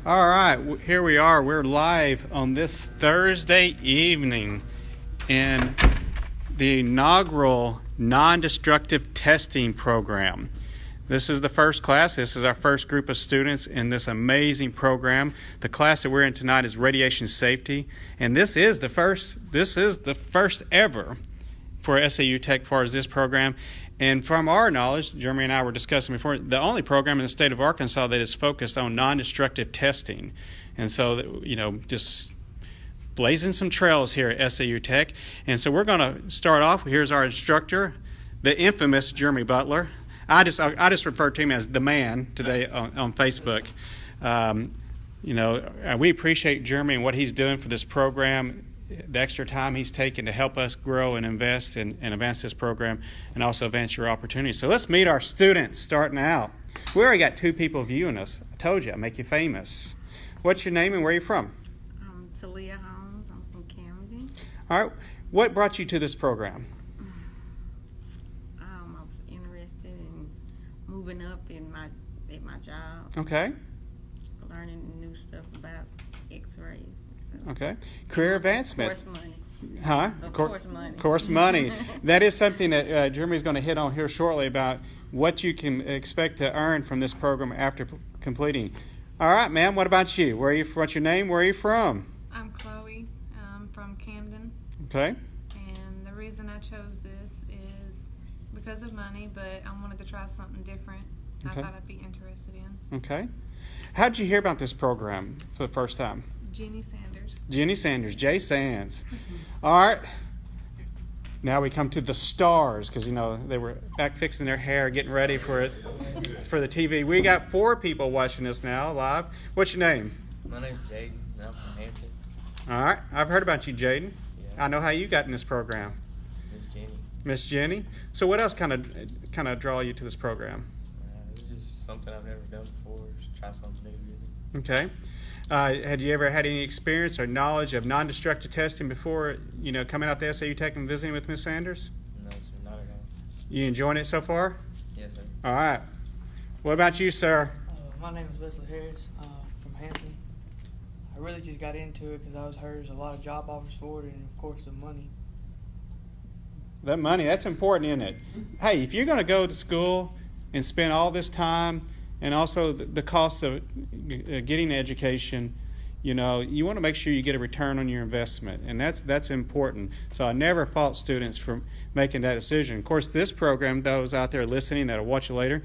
All right, here we are. We're live on this Thursday evening in the inaugural non-destructive testing program. This is the first class. This is our first group of students in this amazing program. The class that we're in tonight is radiation safety, and this is the first ever for SAU Tech as far as this program. And from our knowledge, Jeremy and I were discussing before, the only program in the state of Arkansas that is focused on non-destructive testing. And so, just blazing some trails here at SAU Tech. And so we're going to start off. Here's our instructor, the infamous Jeremy Butler. I just refer to him as the man today on Facebook. We appreciate Jeremy and what he's doing for this program, the extra time he's taken to help us grow and invest and advance this program and also advance your opportunities. So let's meet our students starting out. We already got two people viewing us. I told you, I'd make you famous. What's your name and where are you from? I'm Talia Holmes. I'm from Camden. All right. What brought you to this program? I was interested in moving up at my job. Okay. Learning new stuff about X-rays. So. Okay. Career advancement. Of course, money. Huh? Of course, money. Of course, money. That is something that Jeremy's going to hit on here shortly about what you can expect to earn from this program after completing. All right, ma'am. What about you? What's your name? Where are you from? I'm Chloe. I'm from Camden. Okay. And the reason I chose this is because of money, but I wanted to try something different. Okay. I thought I'd be interested in. Okay. How did you hear about this program for the first time? Jenny Sanders. Jenny Sanders, Jay Sands. All right. Now we come to the stars because, they were back fixing their hair, getting ready for the TV. We got 4 people watching us now live. What's your name? My name's Jaden. I'm from Hampton. All right. I've heard about you, Jaden. Yeah. I know how you got in this program. Miss Jenny. Miss Jenny. So what else kind of draw you to this program? It was just something I've never done before. Just try something new, really. Okay. Had you ever had any experience or knowledge of non-destructive testing before, coming out to SAU Tech and visiting with Miss Sanders? No, sir, not at all. You enjoying it so far? Yes, sir. All right. What about you, sir? My name is Wesley Harris from Hampton. I really just got into it because I was heard there's a lot of job offers for it and, of course, the money. That money, that's important, isn't it? Hey, if you're going to go to school and spend all this time and also the cost of getting education, you want to make sure you get a return on your investment, and that's important. So I never fault students for making that decision. Of course, this program, those out there listening that'll watch it later,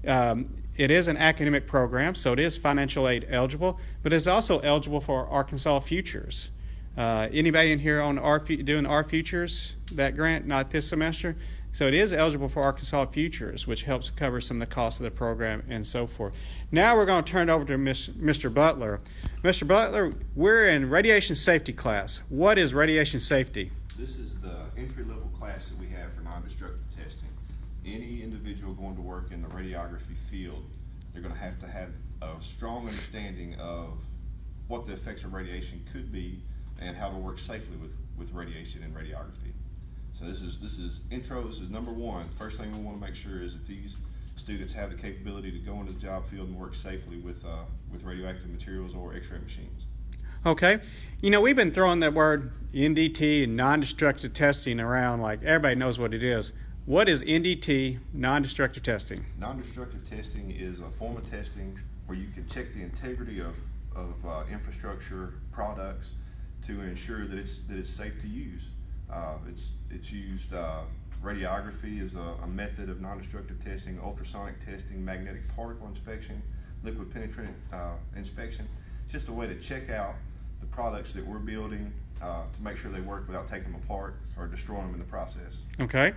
it is an academic program, so it is financial aid eligible, but it's also eligible for Arkansas Futures. Anybody in here on doing our Futures, that grant, not this semester? So it is eligible for Arkansas Futures, which helps cover some of the costs of the program and so forth. Now we're going to turn it over to Mr. Butler. Mr. Butler, we're in radiation safety class. What is radiation safety? This is the entry-level class that we have for non-destructive testing. Any individual going to work in the radiography field, they're going to have a strong understanding of what the effects of radiation could be and how to work safely with radiation and radiography. So this is intro. This is number one. First thing we want to make sure is that these students have the capability to go into the job field and work safely with radioactive materials or X-ray machines. Okay. We've been throwing that word NDT and non-destructive testing around like everybody knows what it is. What is NDT, non-destructive testing? Non-destructive testing is a form of testing where you can check the integrity of infrastructure products to ensure that it's safe to use. It's used, radiography is a method of non-destructive testing, ultrasonic testing, magnetic particle inspection, liquid penetrant inspection. It's just a way to check out the products that we're building to make sure they work without taking them apart or destroying them in the process. Okay.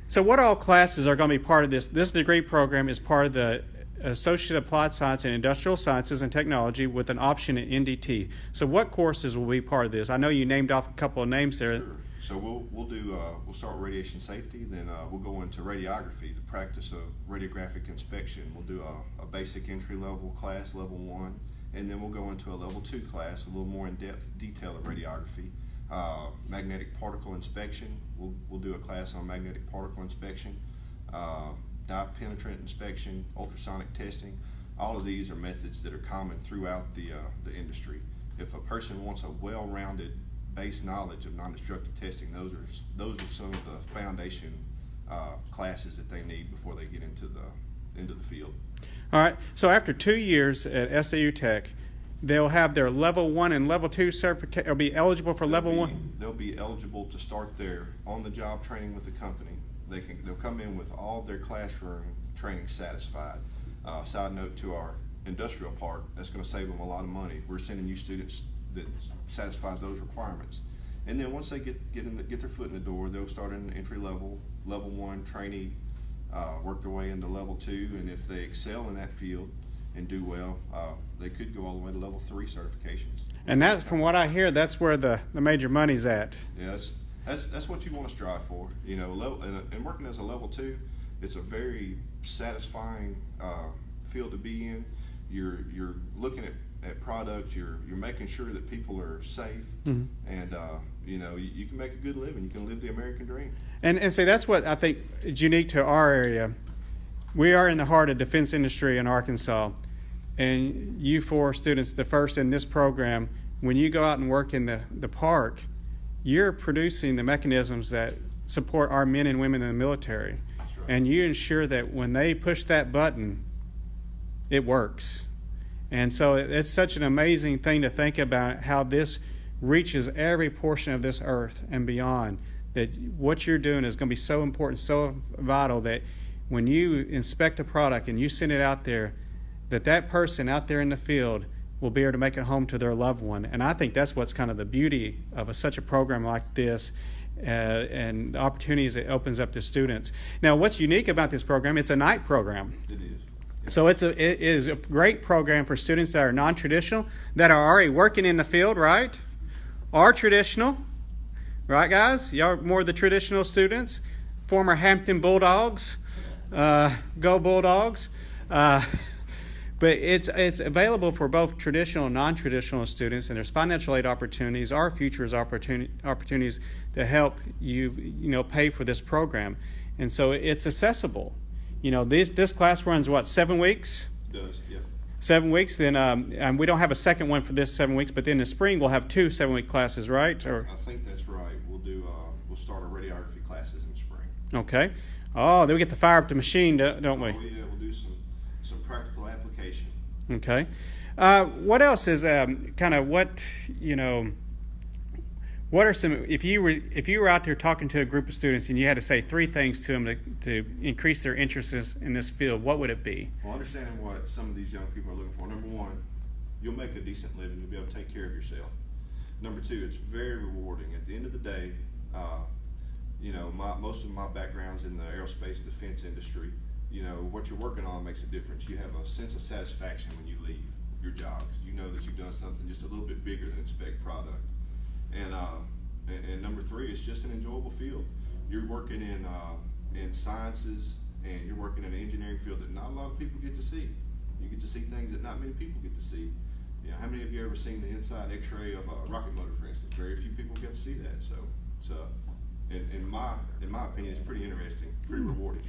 So what all classes are going to be part of this? This degree program is part of the Associate Applied Science in Industrial Sciences and Technology with an option in NDT. So what courses will be part of this? I know you named off a couple of names there. Sure. So we'll start with radiation safety, then we'll go into radiography, the practice of radiographic inspection. We'll do a basic entry level class, level 1, and then we'll go into a level 2 class, a little more in-depth detail of radiography. Magnetic particle inspection, we'll do a class on magnetic particle inspection. Dye penetrant inspection, ultrasonic testing. All of these are methods that are common throughout the industry. If a person wants a well-rounded base knowledge of non-destructive testing, those are some of the foundation classes that they need before they get into the field. All right. So after 2 years at SAU Tech, they'll have their level 1 and level 2 certification. They'll be eligible for level 1. They'll be eligible to start their on-the-job training with the company. They'll come in with all their classroom training satisfied. Side note to our industrial part, that's going to save them a lot of money. We're sending you students that satisfy those requirements. And then once they get their foot in the door, they'll start in entry level, level 1 trainee, work their way into level 2, and if they excel in that field and do well, they could go all the way to level 3 certifications. And that, from what I hear, that's where the major money's at. Yeah, that's what you want to strive for. You know, and working as a level 2, it's a very satisfying field to be in. You're looking at product. You're making sure that people are safe, and you know, you can make a good living. You can live the American dream. And see, that's what I think is unique to our area. We are in the heart of defense industry in Arkansas, and you four students, the first in this program, when you go out and work in the park, you're producing the mechanisms that support our men and women in the military. That's right. And you ensure that when they push that button, it works. And so it's such an amazing thing to think about how this reaches every portion of this earth and beyond, that what you're doing is going to be so important, so vital, that when you inspect a product and you send it out there, that person out there in the field will be able to make it home to their loved one. And I think that's what's kind of the beauty of such a program like this, and the opportunities it opens up to students. Now, what's unique about this program, it's a night program. It is. So it is a great program for students that are non-traditional, that are already working in the field, right? Are traditional, right, guys? Y'all are more the traditional students, former Hampton Bulldogs, go Bulldogs. But it's available for both traditional and non-traditional students, and there's financial aid opportunities, our futures opportunities to help you pay for this program, and so it's accessible. You know, this class runs what, 7 weeks? It does, yeah. 7 weeks. Then we don't have a second one for this 7 weeks, but then in the spring we'll have 2 7-week classes, right? Or I think that's right. We'll start our radiography classes in spring. okay. Oh, then we get to fire up the machine, don't we? Oh yeah, we'll do some practical application. Okay. What else is kind of what are some, if you were out there talking to a group of students and you had to say 3 things to them to increase their interest in this field, what would it be? Well, understanding what some of these young people are looking for. Number 1, you'll make a decent living. You'll be able to take care of yourself. Number 2, it's very rewarding. At the end of the day, most of my background's in the aerospace defense industry. You know, what you're working on makes a difference. You have a sense of satisfaction when you leave your job. You know that you've done something just a little bit bigger than spec product. And number 3, it's just an enjoyable field. You're working in sciences, and you're working in an engineering field that not a lot of people get to see. You get to see things that not many people get to see. You know, how many of you ever seen the inside X-ray of a rocket motor, for instance? Very few people get to see that. So it's in my opinion, it's pretty interesting, pretty rewarding.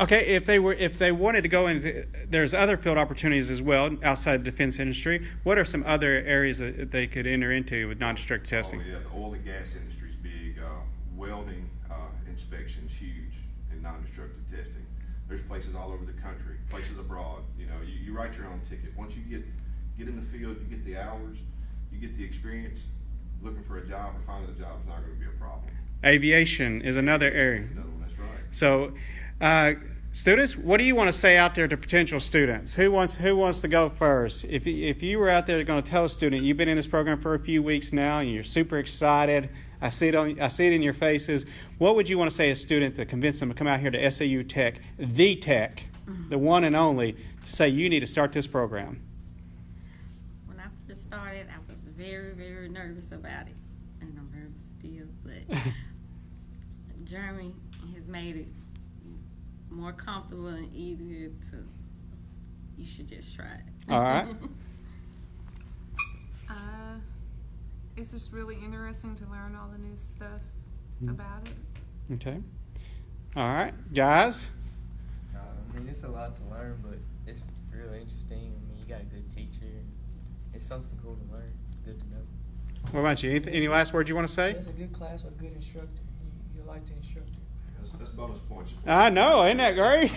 Okay, if they wanted to go into, there's other field opportunities as well outside the defense industry. What are some other areas that they could enter into with non-destructive testing? Oh yeah, the oil and gas industry's big. Welding inspection's huge in non-destructive testing. There's places all over the country, places abroad. You know, you write your own ticket. Once you get in the field, you get the hours, you get the experience. Looking for a job or finding a job is not going to be a problem. Aviation is another area. Another one, that's right. So, students, what do you want to say out there to potential students? Who wants to go first? If you were out there going to tell a student, you've been in this program for a few weeks now and you're super excited, I see it in your faces. What would you want to say to a student to convince them to come out here to SAU Tech, the one and only, to say you need to start this program? When I first started, I was very, very nervous about it, and I'm nervous still, but Jeremy has made it more comfortable and easier you should just try it. All right. It's just really interesting to learn all the new stuff about it. Okay. All right, guys. I mean, it's a lot to learn, but it's really interesting. got a good teacher. It's something cool to learn. Good to know. What about you? Any last words you want to say? It's a good class with a good instructor. You like the instructor. That's bonus points. I know, isn't that great?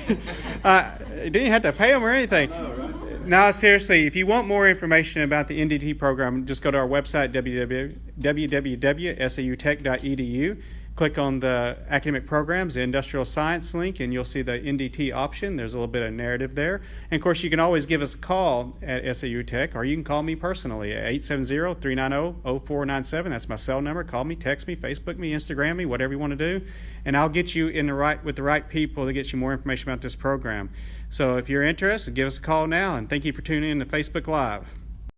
You didn't have to pay them or anything. I know, right? No, seriously, if you want more information about the NDT program, just go to our website, www.sautech.edu. Click on the academic programs, the industrial science link, and you'll see the NDT option. There's a little bit of narrative there. And of course, you can always give us a call at SAU Tech, or you can call me personally at 870-390-0497. That's my cell number. Call me, text me, Facebook me, Instagram me, whatever you want to do. And I'll get you with the right people to get you more information about this program. So if you're interested, give us a call now, and thank you for tuning in to Facebook Live.